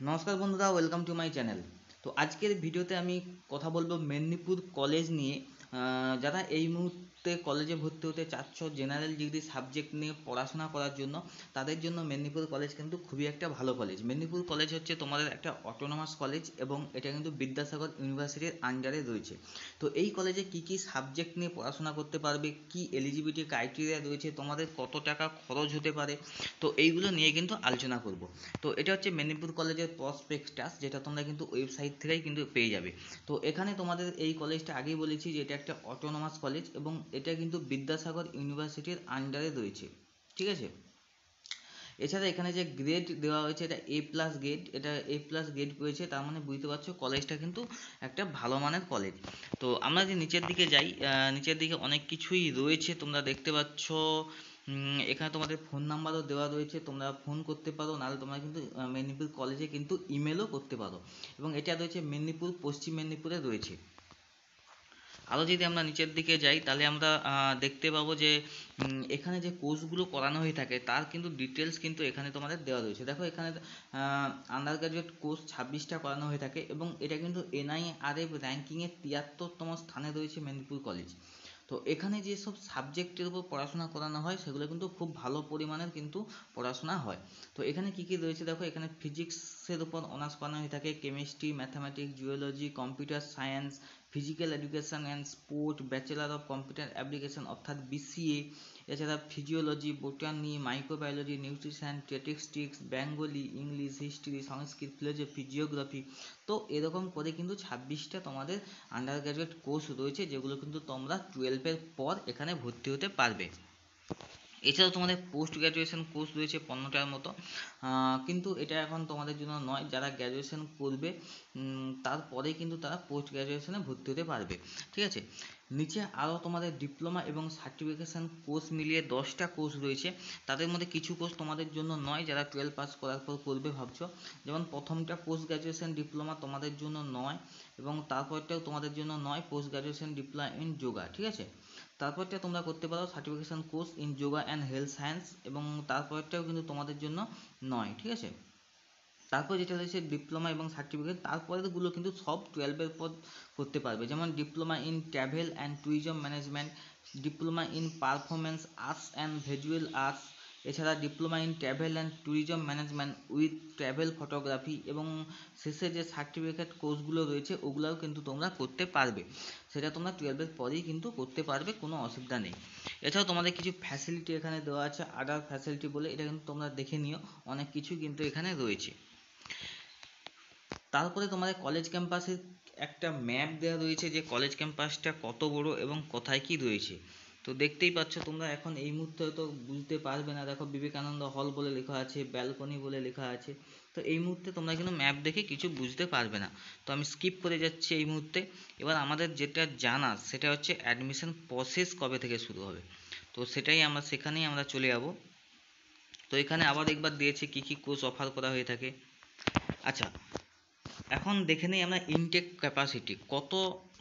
নমস্কার বন্ধুরা, welcome to my channel. তো আজকের ভিডিওতে আমি কথা বলবো মেদিনীপুর কলেজ নিয়ে। যারা এই মুহূর্তে কলেজে ভর্তি হতে চাচ্ছ জেনারেল ডিগ্রি সাবজেক্ট নিয়ে পড়াশোনা করার জন্য, তাদের জন্য মেদিনীপুর কলেজ কিন্তু খুবই একটা ভালো কলেজ। মেদিনীপুর কলেজ হচ্ছে তোমাদের একটা অটোনমাস কলেজ এবং এটা কিন্তু বিদ্যাসাগর ইউনিভার্সিটির আন্ডারে রয়েছে। তো এই কলেজে কি কি সাবজেক্ট নিয়ে পড়াশোনা করতে পারবে, কি এলিজিবিলিটি ক্রাইটেরিয়া রয়েছে, তোমাদের কত টাকা খরচ হতে পারে, তো এইগুলো নিয়ে কিন্তু আলোচনা করব। তো এটা হচ্ছে মেদিনীপুর কলেজের প্রসপেক্টাস, যেটা তোমরা কিন্তু ওয়েবসাইট থেকেই কিন্তু পেয়ে যাবে। তো এখানে তোমাদের এই কলেজটা আগেই বলেছি যে এটা একটা অটোনমাস কলেজ এবং এটা কিন্তু বিদ্যাসাগর ইউনিভার্সিটির আন্ডারে রয়েছে, ঠিক আছে। এছাড়া এখানে যে গ্রেড দেওয়া হয়েছে এটা A+ গ্রেড, এটা A+গ্রেড পেয়েছে, তার মানে বুঝতে পারছো কলেজটা কিন্তু একটা ভালো মানের কলেজ। তো আমরা যে নিচের দিকে যাই, নিচের দিকে অনেক কিছুই রয়েছে তোমরা দেখতে পাচ্ছ। এখানে তোমাদের ফোন নাম্বারও দেওয়া রয়েছে, তোমরা ফোন করতে পারো, নাহলে তোমরা কিন্তু মেদিনীপুর কলেজে কিন্তু ইমেলও করতে পারো। এবং এটা রয়েছে মেদিনীপুর, পশ্চিম মেদিনীপুরে রয়েছে। আরও যদি আমরা নিচের দিকে যাই তাহলে আমরা দেখতে পাবো যে এখানে যে কোর্সগুলো করানো হয়ে থাকে তার কিন্তু ডিটেলস কিন্তু এখানে তোমাদের দেওয়া রয়েছে। দেখো এখানে আন্ডার গ্র্যাজুয়েট কোর্স 26টা করানো হয়ে থাকে এবং এটা কিন্তু NIRF র্যাঙ্কিংয়ে 73তম স্থানে রয়েছে মেদিনীপুর কলেজ। তো এখানে যেসব সাবজেক্টের উপর পড়াশোনা করানো হয় সেগুলো কিন্তু খুব ভালো পরিমাণের কিন্তু পড়াশোনা হয়। তো এখানে কী কী রয়েছে দেখো, এখানে ফিজিক্সের উপর অনার্স করানো হয়ে থাকে, chemistry, mathematics, geology, computer science, physical education and sport, bachelor of computer application অর্থাৎ BCA। এছাড়া physiology, botany, microbiology, nutrition, statistics, Bengali, English, history, Sanskrit, philosophy, geography. তো এরকম করে কিন্তু 26টা তোমাদের আন্ডার গ্র্যাজুয়েট কোর্স রয়েছে, যেগুলো কিন্তু তোমরা 12-এর পর এখানে ভর্তি হতে পারবে। এছাড়াও তোমাদের পোস্ট গ্র্যাজুয়েশন কোর্স রয়েছে 15টার মতো, কিন্তু এটা এখন তোমাদের জন্য নয়। যারা গ্র্যাজুয়েশন করবে তারপরে কিন্তু তারা পোস্ট গ্র্যাজুয়েশনে ভর্তি হতে পারবে, ঠিক আছে। নিচে আরও তোমাদের ডিপ্লোমা এবং সার্টিফিকেশান কোর্স মিলিয়ে 10টা কোর্স রয়েছে। তাদের মধ্যে কিছু কোর্স তোমাদের জন্য নয়, যারা 12 পাস করার পর করবে ভাবছো। যেমন প্রথমটা পোস্ট গ্র্যাজুয়েশন ডিপ্লোমা তোমাদের জন্য নয়, এবং তারপরটাও তোমাদের জন্য নয়, post graduation diploma in yoga, ঠিক আছে। তারপরটা তোমরা করতে পারো certification course in yoga and health science, এবং তারপরটাও কিন্তু তোমাদের জন্য নয়, ঠিক আছে। তারপর যেটা রয়েছে ডিপ্লোমা এবং সার্টিফিকেট, তারপরেরগুলো কিন্তু সব 12-এর পর করতে পারবে। যেমন diploma in travel and tourism management, diploma in performance arts and visual arts, এছাড়া diploma in travel and tourism management with travel photography, এবং শেষে যে সার্টিফিকেট কোর্সগুলো রয়েছে ওগুলোও কিন্তু তোমরা করতে পারবে। সেটা তোমরা 12-এর পরেই কিন্তু করতে পারবে, কোনো অসুবিধা নেই। এছাড়াও তোমাদের কিছু ফ্যাসিলিটি এখানে দেওয়া আছে, আদার ফ্যাসিলিটি বলে, এটা কিন্তু তোমরা দেখে নিও, অনেক কিছু কিন্তু এখানে রয়েছে। তারপরে তোমাদের কলেজ ক্যাম্পাসের একটা ম্যাপ দেওয়া রয়েছে, যে কলেজ ক্যাম্পাসটা কত বড় এবং কোথায় কি রয়েছে। তো দেখতেই পাচ্ছ তোমরা, এখন এই মুহূর্তে হয়তো বুঝতে পারবে না। দেখো বিবেকানন্দ হল বলে লেখা আছে, ব্যালকনি বলে লেখা আছে। তো এই মুহূর্তে তোমরা কিন্তু ম্যাপ দেখে কিছু বুঝতে পারবে না, তো আমি স্কিপ করে যাচ্ছি এই মুহূর্তে। এবার আমাদের যেটা জানার সেটা হচ্ছে অ্যাডমিশন প্রসেস কবে থেকে শুরু হবে, তো সেখানেই আমরা চলে যাব। তো এখানে আবার একবার দিয়েছে কী কী কোর্স অফার করা হয়ে থাকে। আচ্ছা, এখন দেখে নিই আমরা ইনটেক ক্যাপাসিটি, কত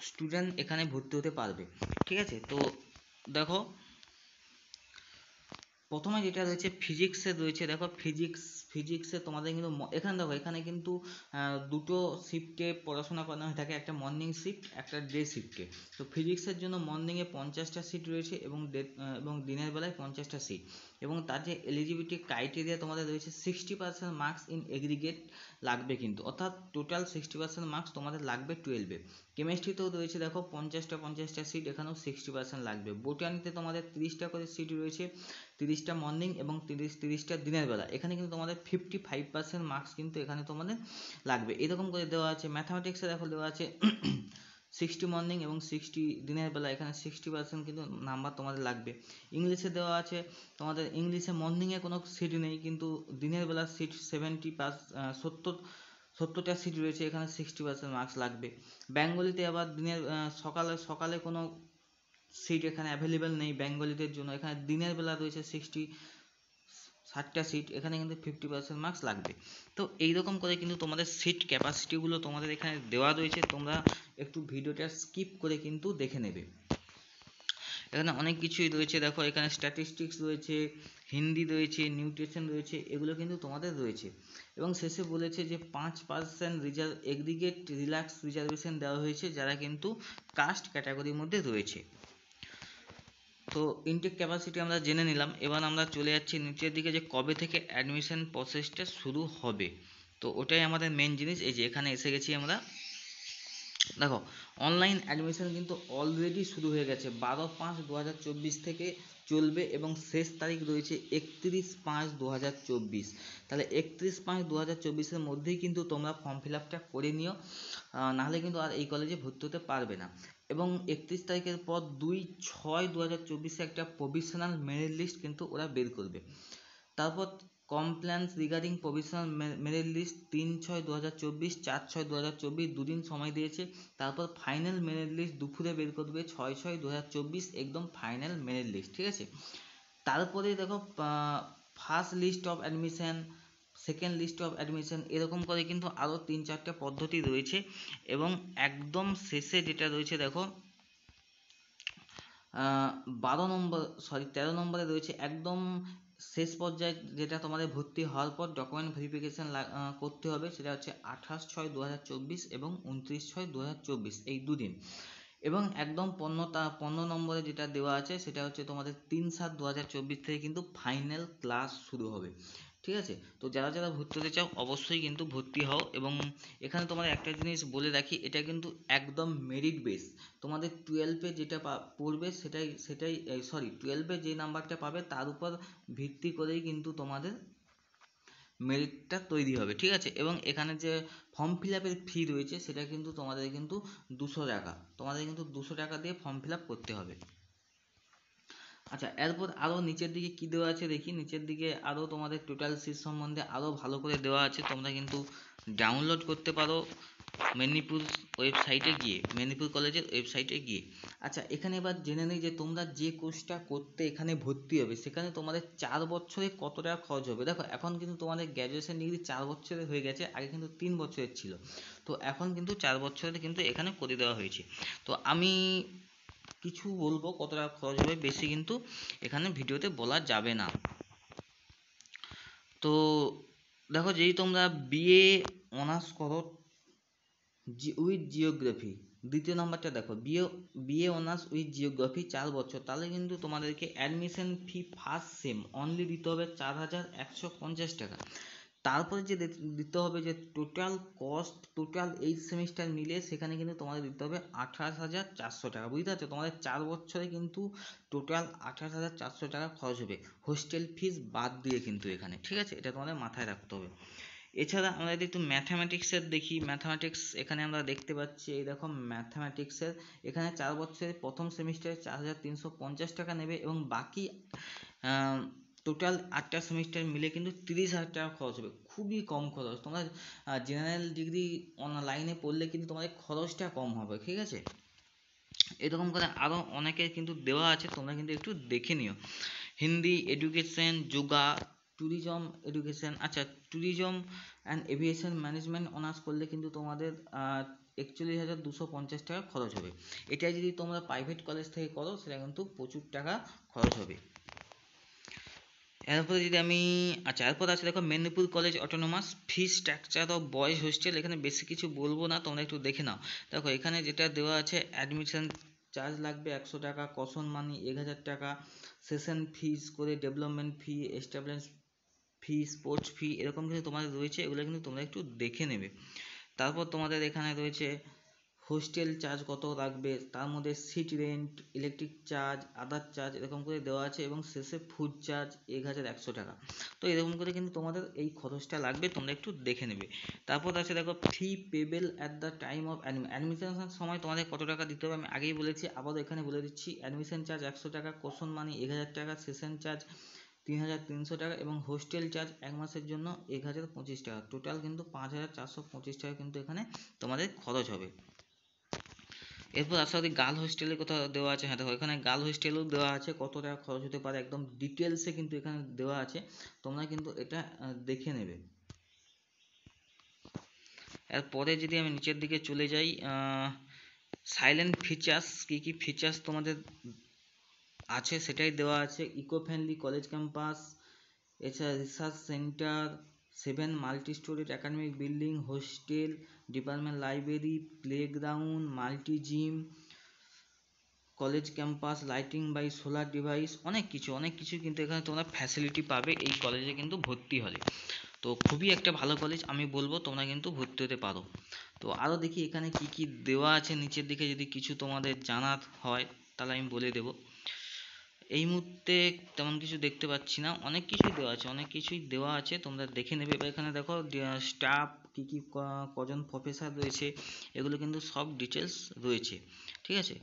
স্টুডেন্ট এখানে ভর্তি হতে পারবে, ঠিক আছে। তো দেখো প্রথমে যেটা রয়েছে ফিজিক্সে রয়েছে, দেখো ফিজিক্সে তোমাদের কিন্তু এখানে দেখো, এখানে কিন্তু দুটো শিফটে পড়াশোনা করানো হয়ে থাকে, একটা মর্নিং শিফট, একটা ডে শিফটে। তো ফিজিক্সের জন্য মর্নিংয়ে 50টা সিট রয়েছে এবং দিনের বেলায় 50টা সিট। এবং তার যে এলিজিবিলিটি ক্রাইটেরিয়া তোমাদের রয়েছে 60% মার্কস ইন এগ্রিগেট লাগবে কিন্তু, অর্থাৎ টোটাল 60% মার্কস তোমাদের লাগবে 12-এ। কেমিস্ট্রিতেও রয়েছে দেখো 50টা সিট, এখানেও 60% লাগবে। বোটানিতে তোমাদের 30টা করে সিট রয়েছে, 30টা মর্নিং এবং 30টা দিনের বেলা। এখানে কিন্তু তোমাদের 55% মার্কস কিন্তু এখানে তোমাদের লাগবে, এরকম করে দেওয়া আছে। ম্যাথামেটিক্সে দেখো দেওয়া আছে 60 মর্নিং এবং 60 দিনের বেলা, এখানে 60% কিন্তু নাম্বার তোমাদের লাগবে। ইংলিশে দেওয়া আছে তোমাদের, ইংলিশে মর্নিংয়ে কোনো সিট নেই, কিন্তু দিনের বেলা সিট 70টা সিট রয়েছে, এখানে 60% মার্কস লাগবে। বেঙ্গলিতে আবার সকালে কোনো সিট এখানে অ্যাভেলেবেল নেই বেঙ্গলিদের জন্য, এখানে দিনের বেলা রয়েছে 60টা সিট, এখানে কিন্তু 50% মার্কস লাগবে। তো এইরকম করে কিন্তু তোমাদের সিট ক্যাপাসিটিগুলো তোমাদের এখানে দেওয়া রয়েছে, তোমরা একটু ভিডিওটা স্কিপ করে কিন্তু দেখে নেবে। এখানে অনেক কিছুই রয়েছে। দেখো এখানে স্ট্যাটিস্টিক্স রয়েছে, হিন্দি রয়েছে, নিউট্রিশন রয়েছে, এগুলো কিন্তু তোমাদের রয়েছে। এবং শেষে বলেছে যে 5% এগ্রিগেট রিল্যাক্স রিজার্ভেশন দেওয়া হয়েছে যারা কিন্তু কাস্ট ক্যাটাগরির মধ্যে রয়েছে। তো ইনটেক ক্যাপাসিটি আমরা জেনে নিলাম। এবার আমরা চলে যাচ্ছি নিচের দিকে যে কবে থেকে অ্যাডমিশন প্রসেসটা শুরু হবে। তো ওটাই আমাদের মেন জিনিস। এই যে এখানে এসে গেছি আমরা। দেখো অনলাইন অ্যাডমিশন কিন্তু অলরেডি শুরু হয়ে গেছে। 12/5/2024 থেকে চলবে এবং শেষ তারিখ রয়েছে 31/5/2024। তাহলে 31/5/2024-এর মধ্যেই কিন্তু তোমরা ফর্ম ফিল আপটা করে নিও, নাহলে কিন্তু আর এই কলেজে ভর্তি হতে পারবে না। এবং 31 তারিখের পর 2/6/2024-এ একটা প্রভিশনাল মেরিট লিস্ট কিন্তু ওরা বের করবে। তারপর complaints regarding provisional merit list 3/6/2024, 4/6/2024 দুদিন সময় দিয়েছে। তারপর ফাইনাল মেরিট লিস্ট দুপুরে বের করবে 6/6/2024, একদম ফাইনাল মেরিট লিস্ট, ঠিক আছে। তারপরে দেখো first list of admission, second list of admission, এরকম করে কিন্তু আরও 3-4টা পদ্ধতি রয়েছে। এবং একদম শেষে যেটা রয়েছে দেখো 13 নম্বরে রয়েছে একদম শেষ পর্যায়ে, যেটা তোমাদের ভর্তি হওয়ার পর ডকুমেন্ট ভেরিফিকেশান করতে হবে, সেটা হচ্ছে 28/6/2024 এবং 29/6/2024, এই দুদিন। এবং একদম 15 নম্বরে যেটা দেওয়া আছে সেটা হচ্ছে তোমাদের 3/7/2024 থেকে কিন্তু ফাইনাল ক্লাস শুরু হবে, ঠিক আছে। তো যারা যারা ভর্তি হতে চাও অবশ্যই কিন্তু ভর্তি হও। এবং এখানে তোমাদের একটা জিনিস বলে রাখি, এটা কিন্তু একদম মেরিট বেস। তোমাদের 12-এ যেটা পড়বে সেটাই 12-এ যে নাম্বারটা পাবে তার উপর ভিত্তি করেই কিন্তু তোমাদের মেরিটটা তৈরি হবে, ঠিক আছে। এবং এখানে যে ফর্ম ফিল আপের ফি রয়েছে সেটা কিন্তু তোমাদের কিন্তু 200 টাকা, তোমাদের কিন্তু 200 টাকা দিয়ে ফর্ম ফিল আপ করতে হবে। আচ্ছা, এরপর আরও নিচের দিকে কি দেওয়া আছে দেখি। নিচের দিকে আরও তোমাদের টোটাল সিট সম্বন্ধে আরও ভালো করে দেওয়া আছে, তোমরা কিন্তু ডাউনলোড করতে পারো মেদিনীপুর ওয়েবসাইটে গিয়ে, মেদিনীপুর কলেজের ওয়েবসাইটে গিয়ে। আচ্ছা, এখানে এবার জেনে নিই যে তোমরা যে কোর্সটা করতে এখানে ভর্তি হবে সেখানে তোমাদের 4 বছরে কত টাকা খরচ হবে। দেখো এখন কিন্তু তোমাদের গ্র্যাজুয়েশন ডিগ্রি 4 বছরের হয়ে গেছে, আগে কিন্তু 3 বছরের ছিল। তো এখন কিন্তু 4 বছরের কিন্তু এখানে করে দেওয়া হয়েছে। তো আমি কিছু বলবো কত টাকা খরচ হবে, বেশি কিন্তু এখানে ভিডিওতে বলা যাবে না। তো দেখো, যেই তোমরা বিএ অনার্স করো উইথ জিওগ্রাফি, দ্বিতীয় নাম্বারটা দেখো, বিএ অনার্স উইথ জিওগ্রাফি 4 বছর, তাহলে কিন্তু তোমাদেরকে অ্যাডমিশন ফি ফার্স্ট সেম অনলি দিতে হবে 4150 টাকা। তারপরে যে দিতে হবে যে টোটাল কস্ট, টোটাল 8 সেমিস্টার মিলে সেখানে কিন্তু তোমাদের দিতে হবে 28,400 টাকা। বুঝতে পারছো, তোমাদের 4 বছরে কিন্তু টোটাল 28,400 টাকা খরচ হবে, হোস্টেল ফিস বাদ দিয়ে কিন্তু এখানে, ঠিক আছে। এটা তোমাদের মাথায় রাখতে হবে। এছাড়া আমরা যদি একটু ম্যাথামেটিক্সের দেখি, ম্যাথামেটিক্স এখানে আমরা দেখতে পাচ্ছি, এই দেখো ম্যাথামেটিক্সের এখানে 4 বছরের প্রথম সেমিস্টারে 4,350 টাকা নেবে এবং বাকি টোটাল 8টা সেমিস্টার মিলে কিন্তু 30,000 টাকা খরচ হবে। খুবই কম খরচ। তোমরা জেনারেল ডিগ্রি লাইনে পড়লে কিন্তু তোমাদের খরচটা কম হবে, ঠিক আছে। এরকম করে আরও অনেকের কিন্তু দেওয়া আছে, তোমরা কিন্তু একটু দেখে নিও। Hindi education, yoga, tourism education. আচ্ছা, tourism and aviation management honours করলে কিন্তু তোমাদের 41,250 টাকা খরচ হবে। এটাই যদি তোমরা প্রাইভেট কলেজ থেকে করো সেটা কিন্তু প্রচুর টাকা খরচ হবে। এরপরে যদি আমি এরপর আছে দেখো Medinipur college autonomous fee structure of boys hostel. এখানে বেশি কিছু বলবো না, তোমরা একটু দেখে নাও। দেখো এখানে যেটা দেওয়া আছে, অ্যাডমিশন চার্জ লাগবে 100 টাকা, কশন মানি 1000 টাকা, সেশন ফিস করে ডেভেলপমেন্ট ফি, এস্টাবলিশ ফি, স্পোর্টস ফি, এরকম কিছু তোমাদের রয়েছে, এগুলো কিন্তু তোমরা একটু দেখে নেবে। তারপর তোমাদের এখানে রয়েছে হোস্টেল চার্জ কত লাগবে, তার মধ্যে সিট রেন্ট, ইলেকট্রিক চার্জ, আদার চার্জ, এরকম করে দেওয়া আছে এবং শেষে ফুড চার্জ 1100 টাকা। তো এরকম করে কিন্তু তোমাদের এই খরচটা লাগবে, তোমরা একটু দেখে নেবে। তারপর আছে দেখো fee payable at the time of অ্যাডমিশনের সময় তোমাদের কত টাকা দিতে হবে আমি আগেই বলেছি, আবারও এখানে বলে দিচ্ছি। অ্যাডমিশন চার্জ 100 টাকা, কোশন মানি 1000 টাকা, সেশন চার্জ 3,300 টাকা এবং হোস্টেল চার্জ 1 মাসের জন্য 1025 টাকা। টোটাল কিন্তু 5,425 টাকা কিন্তু এখানে তোমাদের খরচ হবে। এরপর আশা করি গার্ল হোস্টেলের কথা দেওয়া আছে। হ্যাঁ দেখো, এখানে গার্ল হোস্টেলও দেওয়া আছে, কত টাকা খরচ হতে পারে একদম ডিটেলসে কিন্তু এখানে দেওয়া আছে, তোমরা কিন্তু এটা দেখে নেবে। এরপরে যদি আমি নিচের দিকে চলে যাই, সাইলেন্ট ফিচার্স, কী কী ফিচার্স তোমাদের আছে সেটাই দেওয়া আছে। ইকো ফ্রেন্ডলি কলেজ ক্যাম্পাস, এছাড়া research centre, 7 multi storage academic building, hostel, department library, playground, multi gym, college campus, lighting by solar device, অনেক কিছু কিন্তু এখানে তোমরা ফ্যাসিলিটি পাবে এই কলেজে কিন্তু ভর্তি হলে। তো খুবই একটা ভালো কলেজ, আমি বলবো তোমরা কিন্তু ভর্তি হতে পারো। তো আরও দেখি এখানে কি কি দেওয়া আছে নিচের দিকে, যদি কিছু তোমাদের জানার হয় তাহলে আমি বলে দেবো। এই মুহূর্তে তেমন কিছু দেখতে পাচ্ছি না, অনেক কিছুই দেওয়া আছে, তোমরা দেখে নেবে। এবার এখানে দেখো স্টাফ কী কী কজন প্রফেসর রয়েছে, এগুলো কিন্তু সব ডিটেলস রয়েছে, ঠিক আছে।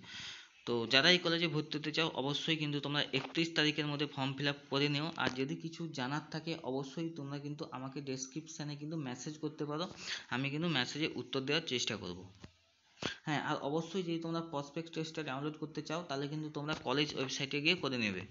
তো যারা এই কলেজে ভর্তি হতে চাও অবশ্যই কিন্তু তোমরা 31 তারিখের মধ্যে ফর্ম ফিল আপ করে নিও। আর যদি কিছু জানার থাকে অবশ্যই তোমরা কিন্তু আমাকে ডেসক্রিপশানে কিন্তু মেসেজ করতে পারো, আমি কিন্তু মেসেজে উত্তর দেওয়ার চেষ্টা করব। হ্যাঁ, আর অবশ্যই যদি তোমরা প্রসপেক্টাসটা ডাউনলোড করতে চাও তাহলে কিন্তু তোমরা কলেজ ওয়েবসাইটে গিয়ে করে নেবে।